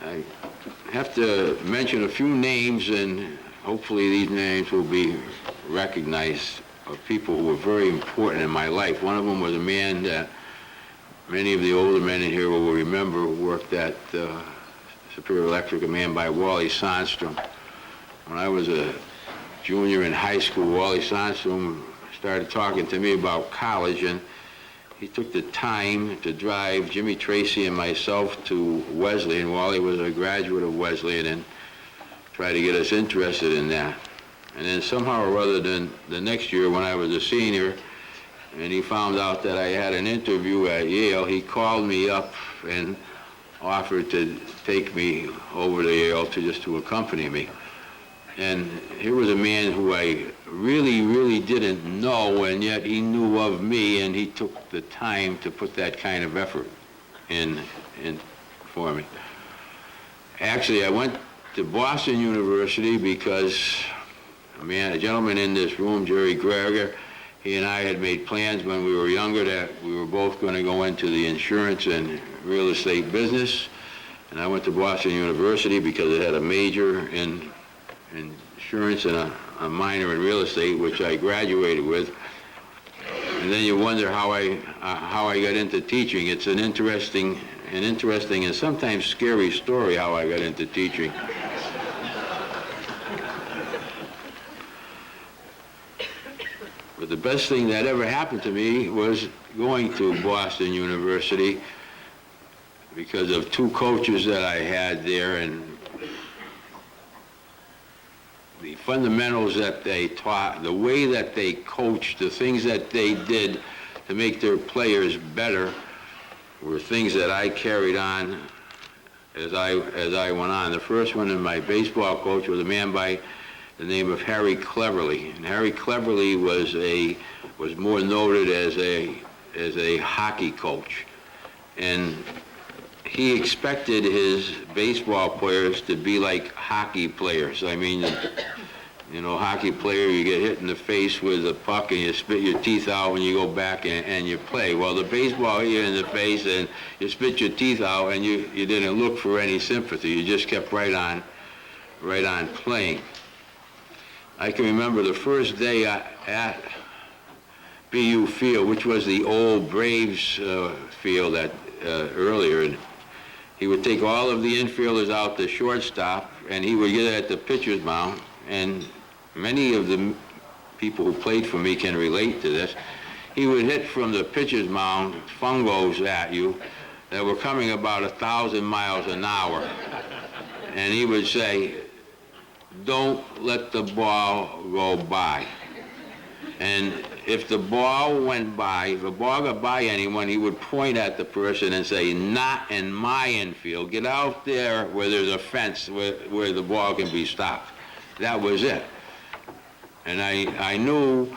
I have to mention a few names, and hopefully these names will be recognized, of people who were very important in my life. One of them was a man that many of the older men in here will remember, worked at Superior Electric, a man by Wally Sandstrom. When I was a junior in high school, Wally Sandstrom started talking to me about college, and he took the time to drive Jimmy Tracy and myself to Wesleyan. Wally was a graduate of Wesleyan and tried to get us interested in that. And then somehow or other, the next year when I was a senior, and he found out that I had an interview at Yale, he called me up and offered to take me over to Yale to accompany me. And here was a man who I really didn't know, and yet he knew of me, and he took the time to put that kind of effort in for me. Actually, I went to Boston University because a gentleman in this room, Jerry Greger, he and I had made plans when we were younger that we were both going to go into the insurance and real estate business. And I went to Boston University because it had a major in insurance and a minor in real estate, which I graduated with. And then you wonder how I got into teaching. It's an interesting and sometimes scary story how I got into teaching. But the best thing that ever happened to me was going to Boston University because of two coaches that I had there, and the fundamentals that they taught, the way that they coached, the things that they did to make their players better were things that I carried on as I went on. The first one, my baseball coach, was a man by the name of Harry Cleverly. And Harry Cleverly was more noted as a hockey coach. And he expected his baseball players to be like hockey players. I mean, hockey player, you get hit in the face with a puck and you spit your teeth out when you go back and you play. Well, the baseball hit you in the face and you spit your teeth out, and you didn't look for any sympathy. You just kept right on playing. I can remember the first day at BU Field, which was the old Braves field earlier. And he would take all of the infielders out to shortstop, and he would get at the pitcher's mound. And many of the people who played for me can relate to this. He would hit from the pitcher's mound fungos at you that were coming about 1,000 miles an hour. And he would say, "Don't let the ball go by." And if the ball went by, if the ball got by anyone, he would point at the person and say, "Not in my infield. Get out there where there's a fence where the ball can be stopped." That was it. And I knew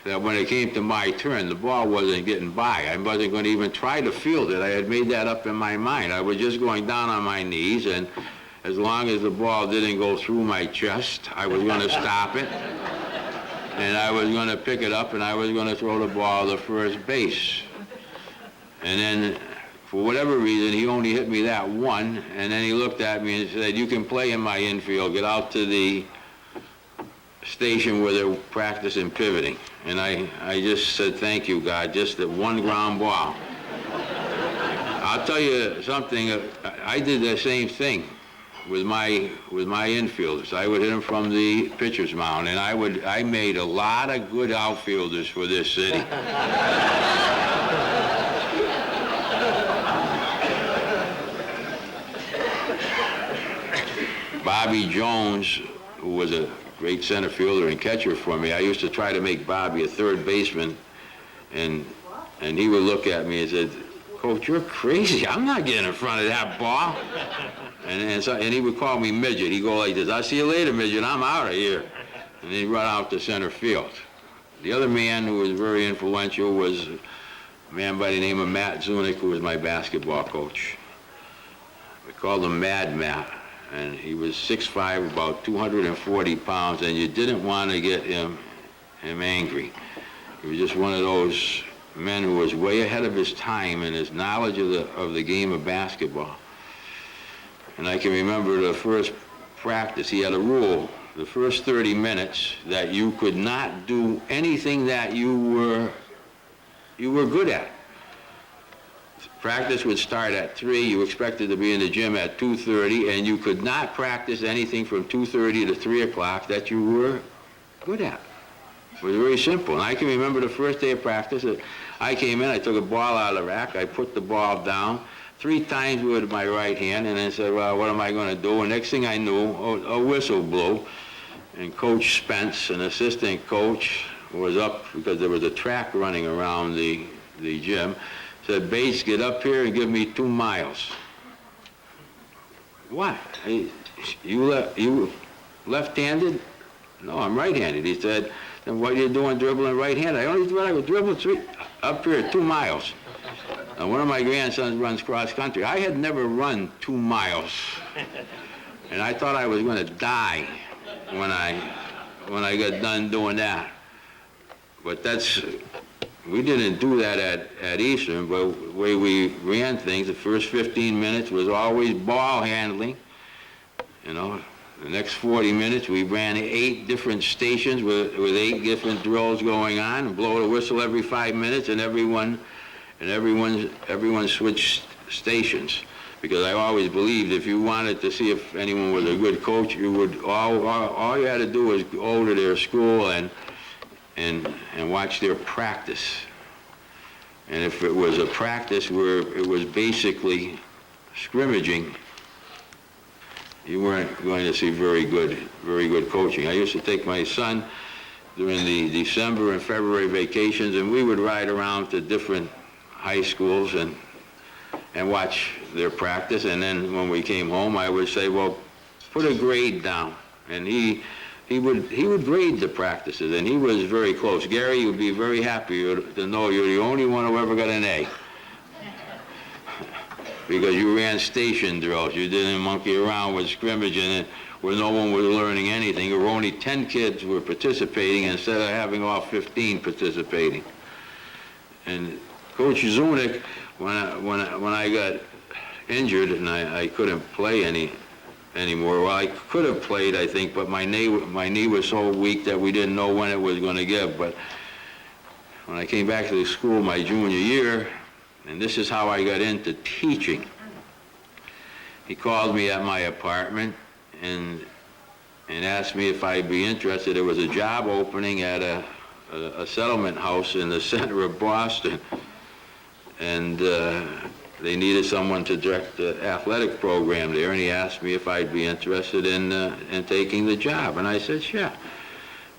that when it came to my turn, the ball wasn't getting by. I wasn't going to even try to field it. I had made that up in my mind. I was just going down on my knees, and as long as the ball didn't go through my chest, I was going to stop it. And I was going to pick it up, and I was going to throw the ball to first base. And then, for whatever reason, he only hit me that one, and then he looked at me and said, "You can play in my infield. Get out to the station where they're practicing pivoting." And I just said, "Thank you, God, just that one ground ball." I'll tell you something, I did the same thing with my infielders. I would hit them from the pitcher's mound, and I made a lot of good outfielders for this city. Bobby Jones, who was a great center fielder and catcher for me, I used to try to make Bobby a third baseman, and he would look at me and said, "Coach, you're crazy. I'm not getting in front of that ball." And he would call me midget. He'd go like this, "I'll see you later, midget. I'm out of here." And he'd run out to center field. The other man who was very influential was a man by the name of Matt Zunick, who was my basketball coach. We called him Mad Matt. And he was 6'5", about 240 pounds, and you didn't want to get him angry. He was just one of those men who was way ahead of his time in his knowledge of the game of basketball. And I can remember the first practice, he had a rule, the first 30 minutes, that you could not do anything that you were good at. Practice would start at 3, you expected to be in the gym at 2:30, and you could not practice anything from 2:30 to 3 o'clock that you were good at. It was very simple. And I can remember the first day of practice, I came in, I took a ball out of the rack, I put the ball down 3 times with my right hand, and I said, well, what am I going to do? And next thing I knew, a whistle blew, and Coach Spence, an assistant coach, was up because there was a track running around the gym, said, Bates, get up here and give me 2 miles. What? You left-handed? No, I'm right-handed. He said, then what are you doing dribbling right-handed? I only thought I would dribble up here 2 miles. Now, one of my grandsons runs cross-country. I had never run 2 miles. And I thought I was going to die when I got done doing that. But we didn't do that at Eastern, but the way we ran things, the first 15 minutes was always ball handling. You know, the next 40 minutes we ran 8 different stations with 8 different drills going on, and blow the whistle every 5 minutes, and everyone switched stations. Because I always believed if you wanted to see if anyone was a good coach, you would all you had to do was go to their school and watch their practice. And if it was a practice where it was basically scrimmaging, you weren't going to see very good coaching. I used to take my son during the December and February vacations, and we would ride around to different high schools and watch their practice. And then when we came home, I would say, well, put a grade down. And he would grade the practices, and he was very close. Gary, you'd be very happy to know you're the only one who ever got an A. Because you ran station drills. You didn't monkey around with scrimmaging where no one was learning anything. There were only 10 kids who were participating instead of having all 15 participating. And Coach Zunick, when I got injured and I couldn't play anymore. Well, I could have played, I think, but my knee was so weak that we didn't know when it was going to give. But when I came back to the school my junior year, and this is how I got into teaching, he called me at my apartment and asked me if I'd be interested. There was a job opening at a settlement house in the center of Boston, and they needed someone to direct the athletic program there, and he asked me if I'd be interested in taking the job, and I said, sure.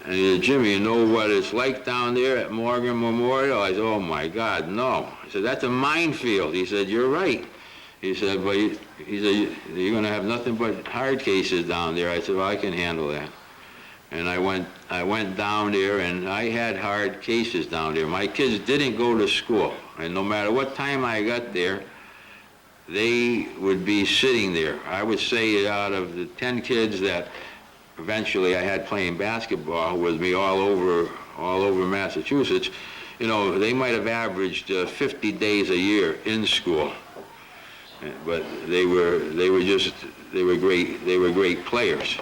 And he said, Jimmy, you know what it's like down there at Morgan Memorial? I said, oh my God, no. I said, that's a minefield. He said, you're right. He said, but you're going to have nothing but hard cases down there. I said, well, I can handle that. And I went down there, and I had hard cases down there. My kids didn't go to school, and no matter what time I got there, they would be sitting there. I would say out of the 10 kids that eventually I had playing basketball with me all over Massachusetts, you know, they might have averaged 50 days a year in school. But they were great players.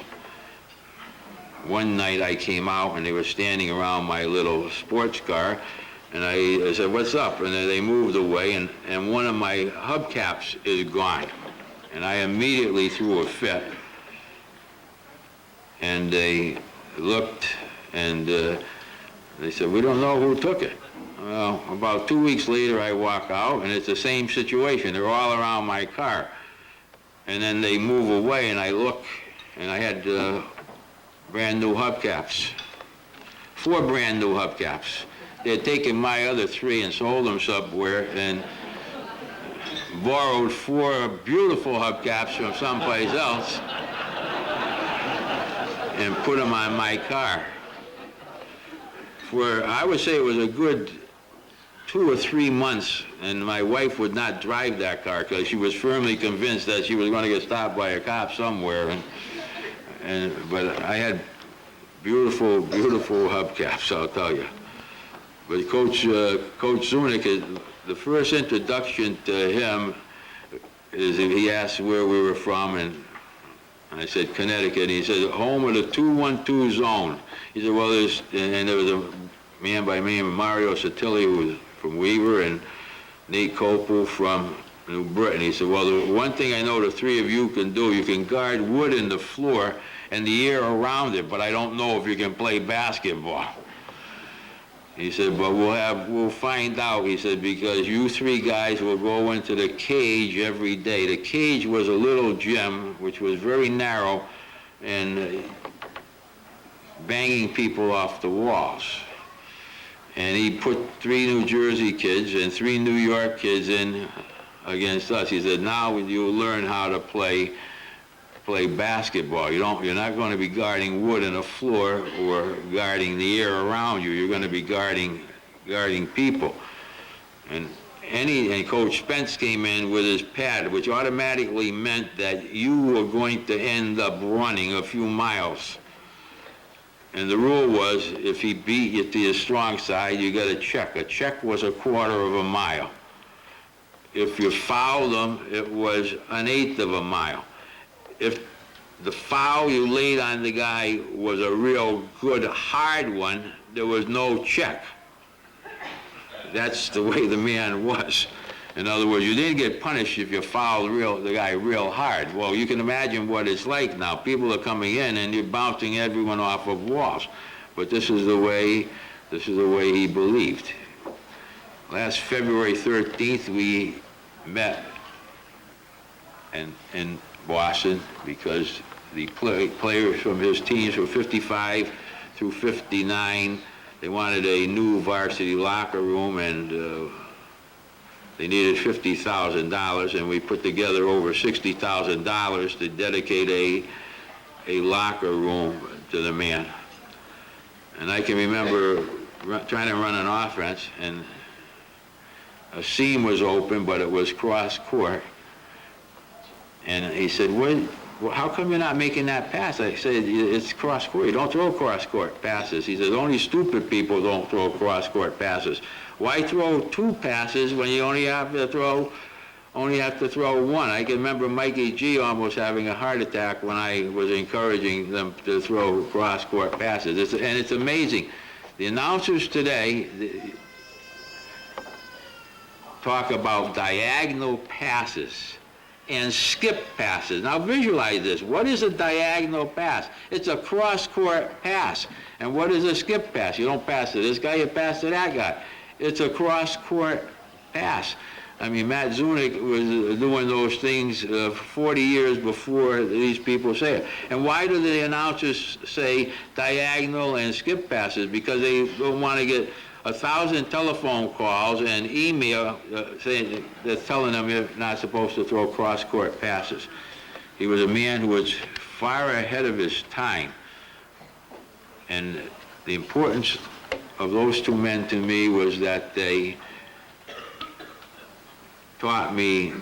One night I came out and they were standing around my little sports car, and I said, what's up? And then they moved away, and one of my hubcaps is gone. And I immediately threw a fit. And they looked, and they said, we don't know who took it. Well, about 2 weeks later, I walk out, and it's the same situation. They're all around my car. And then they move away, and I look, and I had brand new hubcaps. 4 brand new hubcaps. They had taken my other 3 and sold them somewhere, and borrowed 4 beautiful hubcaps from someplace else and put them on my car. For, I would say it was a good 2 or 3 months, and my wife would not drive that car because she was firmly convinced that she was going to get stopped by a cop somewhere. But I had beautiful hubcaps, I'll tell you. But Coach Zunick, the first introduction to him he asked where we were from, and I said Connecticut. And he said, home of the 2-1-2 zone. He said, well, and there was a man by the name of Mario Satilli, who was from Weaver, and Nate Copel from New Britain. He said, well, the one thing I know the three of you can do, you can guard wood in the floor and the air around it, but I don't know if you can play basketball. He said, but we'll find out, he said, because you three guys will go into the cage every day. The cage was a little gym, which was very narrow, and banging people off the walls. And he put 3 New Jersey kids and 3 New York kids in against us. He said, now you'll learn how to play basketball. You're not going to be guarding wood in a floor or guarding the air around you. You're going to be guarding people. And Coach Spence came in with his pad, which automatically meant that you were going to end up running a few miles. And the rule was, if he beat you to your strong side, you got a check. A check was 1/4 of a mile. If you fouled him, it was 1/8 of a mile. If the foul you laid on the guy was a real good, hard one, there was no check. That's the way the man was. In other words, you didn't get punished if you fouled the guy real hard. Well, you can imagine what it's like now. People are coming in and you're bouncing everyone off of walls. But this is the way he believed. Last February 13th, we met in Boston because the players from his teams were 55 through 59. They wanted a new varsity locker room, and they needed $50,000, and we put together over $60,000 to dedicate a locker room to the man. And I can remember trying to run an offense, and a seam was open, but it was cross court. And he said, well, how come you're not making that pass? I said, it's cross court. You don't throw cross court passes. He said, only stupid people don't throw cross court passes. Why throw 2 passes when you only have to throw one? I can remember Mikey G almost having a heart attack when I was encouraging them to throw cross court passes. And it's amazing. The announcers today talk about diagonal passes and skip passes. Now visualize this. What is a diagonal pass? It's a cross-court pass. And what is a skip pass? You don't pass to this guy, you pass to that guy. It's a cross-court pass. I mean, Matt Zunick was doing those things 40 years before these people say it. And why do the announcers say diagonal and skip passes? Because they don't want to get 1,000 telephone calls and email saying, telling them you're not supposed to throw cross-court passes. He was a man who was far ahead of his time. And the importance of those 2 men to me was that they taught me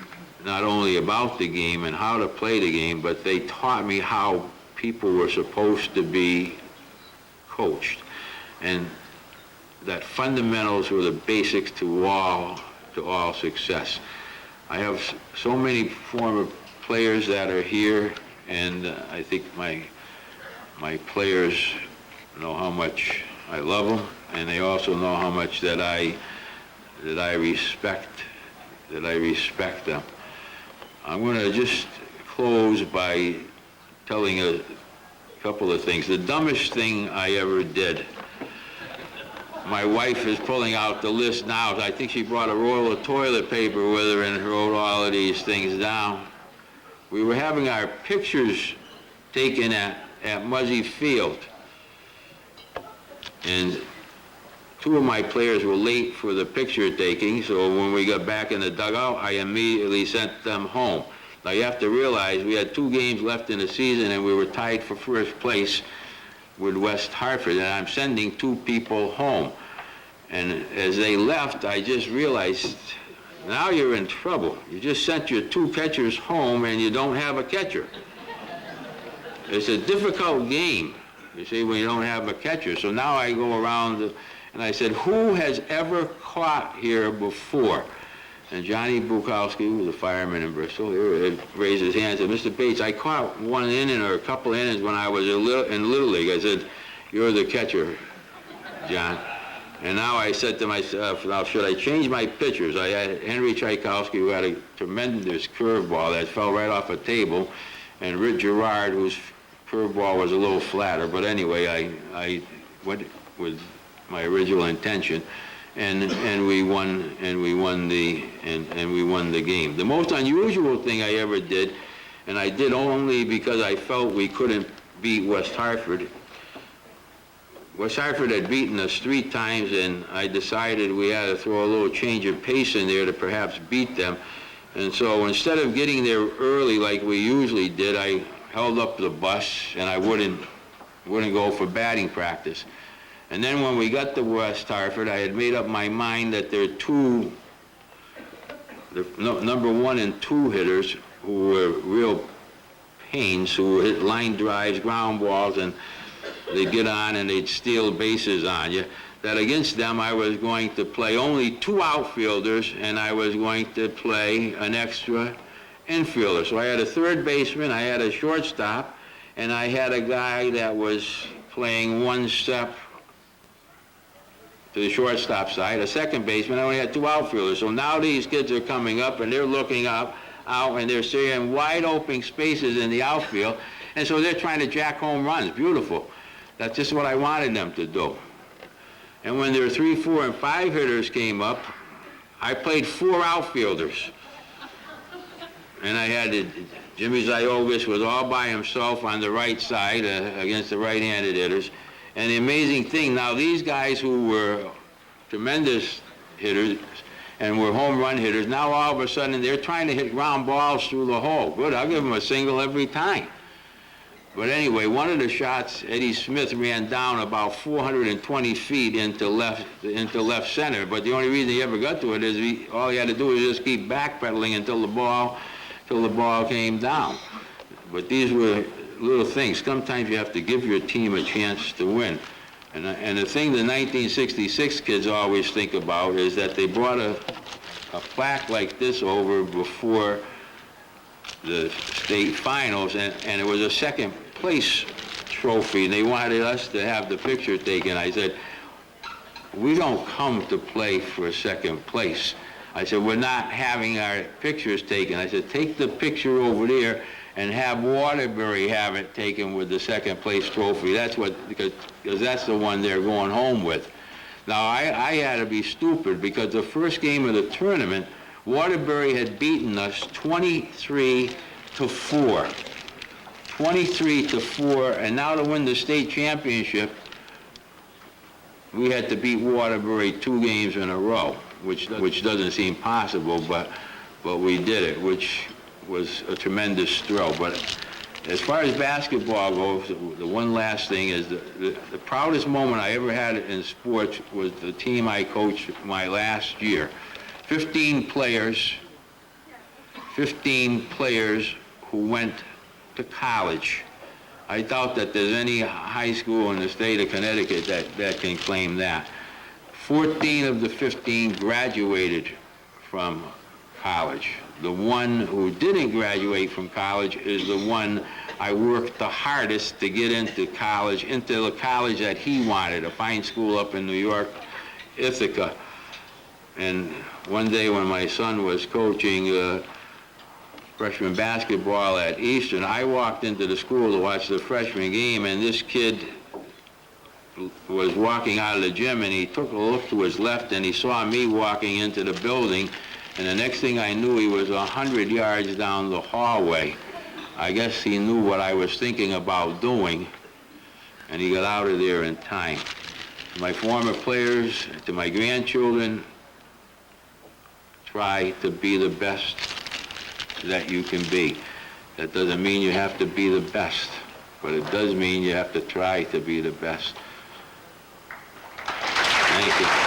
not only about the game and how to play the game, but they taught me how people were supposed to be coached. And that fundamentals were the basics to all success. I have so many former players that are here, and I think my players know how much I love them, and they also know how much that I respect them. I'm going to just close by telling a couple of things. The dumbest thing I ever did. My wife is pulling out the list now. I think she brought a roll of toilet paper with her and wrote all of these things down. We were having our pictures taken at Muzzy Field. And 2 of my players were late for the picture taking, so when we got back in the dugout, I immediately sent them home. Now you have to realize we had 2 games left in the season and we were tied for first place with West Hartford, and I'm sending 2 people home. And as they left, I just realized, now you're in trouble. You just sent your 2 catchers home and you don't have a catcher. It's a difficult game, you see, when you don't have a catcher. So now I go around and I said, who has ever caught here before? And Johnny Bukowski, who was a fireman in Bristol, he raised his hand and said, Mr. Bates, I caught one inning or a couple innings when I was in Little League. I said, you're the catcher, John. And now I said to myself, now should I change my pitchers? I had Henry Tchaikovsky, who had a tremendous curveball that fell right off a table, and Rick Gerard, whose curveball was a little flatter. But anyway, I went with my original intention, and we won the game. The most unusual thing I ever did, and I did only because I felt we couldn't beat West Hartford. West Hartford had beaten us 3 times, and I decided we had to throw a little change of pace in there to perhaps beat them. And so instead of getting there early like we usually did, I held up the bus and I wouldn't go for batting practice. And then when we got to West Hartford, I had made up my mind that there are number 1 and 2 hitters who were real pains, who hit line drives, ground balls, and they'd get on and they'd steal bases on you, that against them I was going to play only 2 outfielders and I was going to play an extra infielder. So I had a third baseman, I had a shortstop, and I had a guy that was playing 1 step to the shortstop side, a second baseman. I only had 2 outfielders. So now these kids are coming up and they're looking out and they're seeing wide open spaces in the outfield, and so they're trying to jack home runs. Beautiful. That's just what I wanted them to do. And when their 3, 4, and 5 hitters came up, I played 4 outfielders. And I had Jimmy Ziogas was all by himself on the right side against the right-handed hitters. And the amazing thing, now these guys who were tremendous hitters and were home run hitters, now all of a sudden they're trying to hit ground balls through the hole. Good, I'll give them a single every time. But anyway, one of the shots, Eddie Smith ran down about 420 feet into left center. But the only reason he ever got to it is all he had to do was just keep backpedaling until the ball came down. But these were little things. Sometimes you have to give your team a chance to win. And the thing the 1966 kids always think about is that they brought a plaque like this over before the state finals, and it was a second place trophy, and they wanted us to have the picture taken. I said, we don't come to play for second place. I said, we're not having our pictures taken. I said, take the picture over there and have Waterbury have it taken with the second place trophy. That's what, because that's the one they're going home with. Now, I had to be stupid because the first game of the tournament, Waterbury had beaten us 23-4. 23-4, and now to win the state championship, we had to beat Waterbury 2 games in a row, which doesn't seem possible, but we did it, which was a tremendous thrill. But as far as basketball goes, the one last thing is the proudest moment I ever had in sports was the team I coached my last year. 15 players who went to college. I doubt that there's any high school in the state of Connecticut that can claim that. 14 of the 15 graduated from college. The one who didn't graduate from college is the one I worked the hardest to get into college, into the college that he wanted, a fine school up in New York, Ithaca. And one day when my son was coaching freshman basketball at Eastern, I walked into the school to watch the freshman game, and this kid was walking out of the gym, and he took a look to his left, and he saw me walking into the building, and the next thing I knew, he was 100 yards down the hallway. I guess he knew what I was thinking about doing, and he got out of there in time. To my former players, to my grandchildren, try to be the best that you can be. That doesn't mean you have to be the best, but it does mean you have to try to be the best. Thank you.